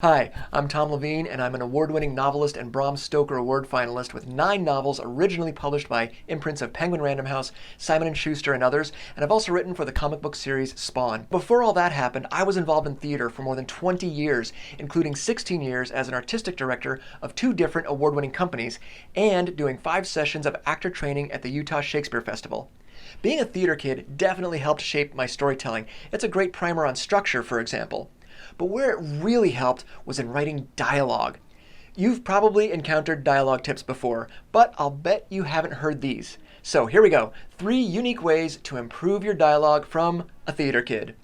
Hi, I'm Tom Leveen, and I'm an award-winning novelist and Bram Stoker Award finalist with 9 novels originally published by imprints of Penguin Random House, Simon & Schuster, and others, and I've also written for the comic book series Spawn. Before all that happened, I was involved in theater for more than 20 years, including 16 years as an artistic director of 2 different award-winning companies, and doing 5 sessions of actor training at the Utah Shakespeare Festival. Being a theater kid definitely helped shape my storytelling. It's a great primer on structure, for example. But where it really helped was in writing dialogue. You've probably encountered dialogue tips before, but I'll bet you haven't heard these. So here we go, 3 unique ways to improve your dialogue from a theater kid.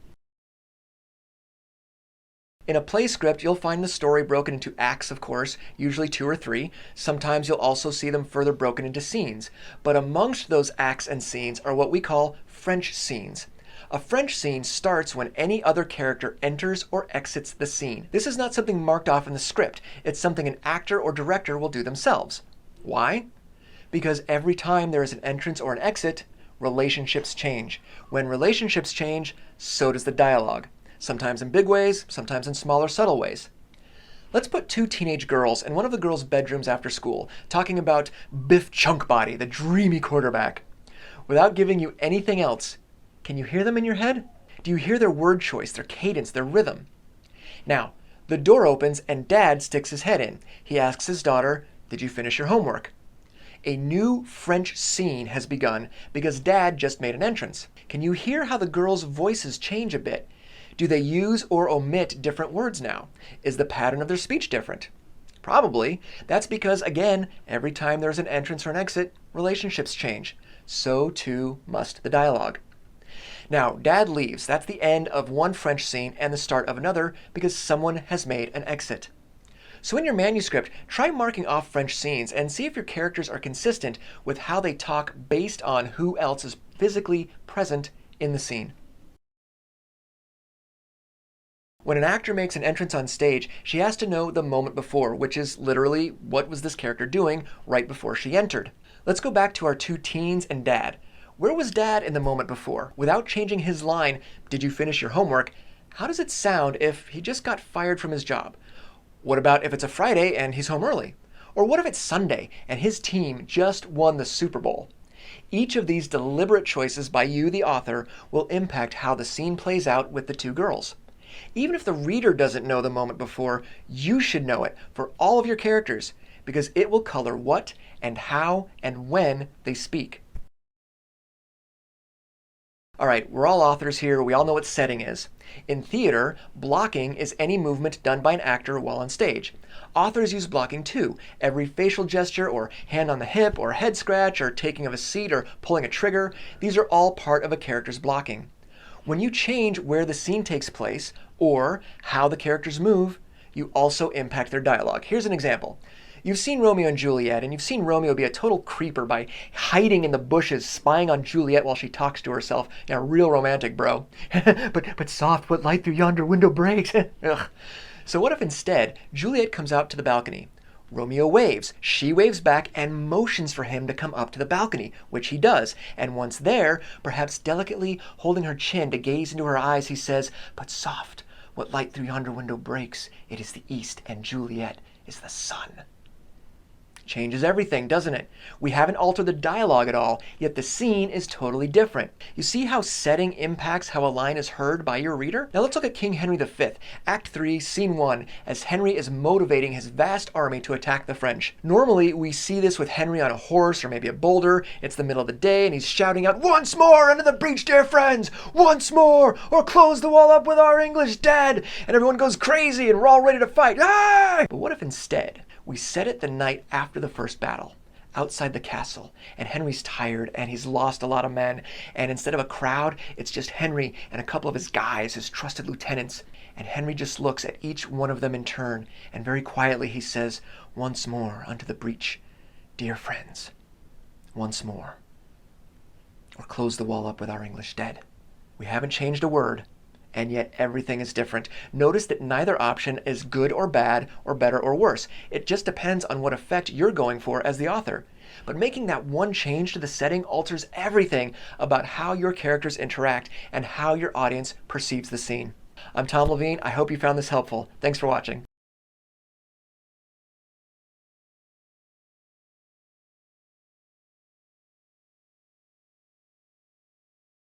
In a play script, you'll find the story broken into acts, of course, usually 2 or 3. Sometimes you'll also see them further broken into scenes. But amongst those acts and scenes are what we call French scenes. A French scene starts when any other character enters or exits the scene. This is not something marked off in the script. It's something an actor or director will do themselves. Why? Because every time there is an entrance or an exit, relationships change. When relationships change, so does the dialogue. Sometimes in big ways, sometimes in smaller, subtle ways. Let's put 2 teenage girls in one of the girls' bedrooms after school, talking about Biff Chunkbody, the dreamy quarterback. Without giving you anything else, can you hear them in your head? Do you hear their word choice, their cadence, their rhythm? Now, the door opens and Dad sticks his head in. He asks his daughter, "Did you finish your homework?" A new French scene has begun because Dad just made an entrance. Can you hear how the girls' voices change a bit? Do they use or omit different words now? Is the pattern of their speech different? Probably. That's because, again, every time there's an entrance or an exit, relationships change. So too must the dialogue. Now, Dad leaves. That's the end of one French scene and the start of another because someone has made an exit. So in your manuscript, try marking off French scenes and see if your characters are consistent with how they talk based on who else is physically present in the scene. When an actor makes an entrance on stage, she has to know the moment before, which is literally what was this character doing right before she entered. Let's go back to our 2 teens and Dad. Where was Dad in the moment before? Without changing his line, "Did you finish your homework?" How does it sound if he just got fired from his job? What about if it's a Friday and he's home early? Or what if it's Sunday and his team just won the Super Bowl? Each of these deliberate choices by you, the author, will impact how the scene plays out with the 2 girls. Even if the reader doesn't know the moment before, you should know it for all of your characters because it will color what and how and when they speak. All right, we're all authors here. We all know what setting is. In theater, blocking is any movement done by an actor while on stage. Authors use blocking too. Every facial gesture or hand on the hip or head scratch or taking of a seat or pulling a trigger, these are all part of a character's blocking. When you change where the scene takes place or how the characters move, you also impact their dialogue. Here's an example. You've seen Romeo and Juliet, and you've seen Romeo be a total creeper by hiding in the bushes, spying on Juliet while she talks to herself. Yeah, real romantic, bro. but soft, what light through yonder window breaks. Ugh. So what if instead Juliet comes out to the balcony? Romeo waves, she waves back and motions for him to come up to the balcony, which he does. And once there, perhaps delicately holding her chin to gaze into her eyes, he says, "But soft, what light through yonder window breaks? It is the east, and Juliet is the sun." Changes everything, doesn't it? We haven't altered the dialogue at all, yet the scene is totally different. You see how setting impacts how a line is heard by your reader? Now let's look at King Henry V, Act 3, Scene 1, as Henry is motivating his vast army to attack the French. Normally, we see this with Henry on a horse or maybe a boulder. It's the middle of the day and he's shouting out, "Once more under the breach, dear friends! Once more, or close the wall up with our English dead!" And everyone goes crazy and we're all ready to fight. Ah! But what if instead, we set it the night after the first battle, outside the castle, and Henry's tired and he's lost a lot of men, and instead of a crowd, it's just Henry and a couple of his guys, his trusted lieutenants, and Henry just looks at each one of them in turn, and very quietly he says, "Once more unto the breach, dear friends, once more, or close the wall up with our English dead." We haven't changed a word, and yet everything is different. Notice that neither option is good or bad or better or worse. It just depends on what effect you're going for as the author. But making that one change to the setting alters everything about how your characters interact and how your audience perceives the scene. I'm Tom Leveen. I hope you found this helpful. Thanks for watching.